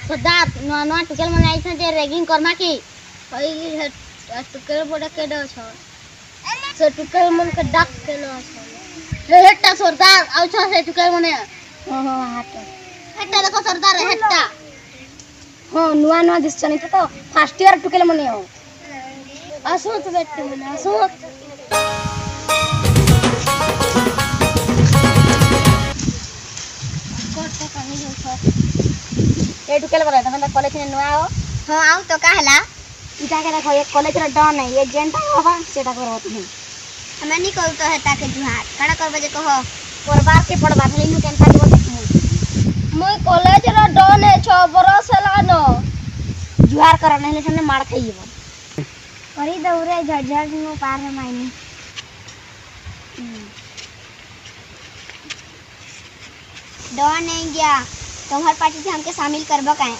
सरदार नुआ नुआ टिकल मन आई जे रैगिंग करमा की ओई टिकल बड़ा के दो छ से टिकल मन के डाक के न छ हेटा सरदार आउ छ से टिकल मन हां हां हेटा देखो सरदार हेटा हां नुआ नुआ दिस छनी तो फर्स्ट ईयर टिकल मन हो आसो तो बेटे मन आसो ए टिकल बरा तखन कॉलेज में नुआ हो हां आउ तो कहला इटा के देखो ये कॉलेज रा डन है ये जेंटा बाबा सेटा करबो तुम हमें नहीं कहू तो हेता के जुहार काड़ा करबे जे कहो परबार के पड़बा खाली नु केनता करबो तुम मुई कॉलेज रा डन है 6 बरस हला न जुहार कर नहीं सामने मार खाइबो करी दौरे झझर नु पार है मायने डन नहीं गया तुम्हार पार्टी से हमके शामिल करबो काहे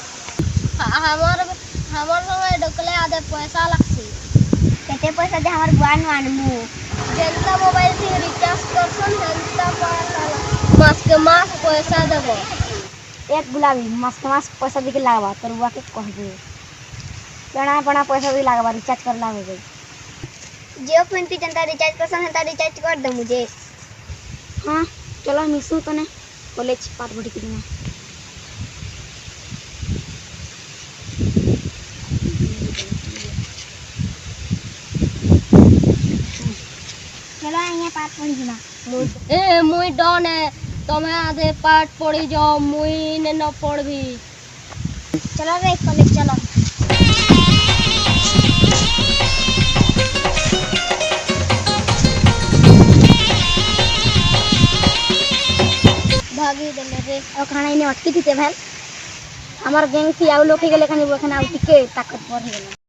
हमर समय डकले आधे पैसा लागसी केते पैसा दे हमर बुआन मानमु जेंता मोबाइल से रिचार्ज करसन हेंता पैसा मास के मास पैसा देबो एक गुलाबी मास पैसा देके लागबा तोर बुआ के कहबे बड़ा बड़ा पैसा भी लागबा रिचार्ज कर लागबे जियो पिंटी जनता रिचार्ज करसन हेंता रिचार्ज कर दे मुझे हां चलो मिसू तने कॉलेज पाठ बड़ी करी ना चलो आइए पाठ पढ़ी ना ए मुई डन है तमे आधे पाठ पढ़ी जाओ मुई ने न पढ़बी चलो रे कॉलेज चलो भागी देले रे और खाना इने अटकी थी भाई हमार गैंग थी आउ लोग के गेले खानी वो खाना टिके ताकत पर है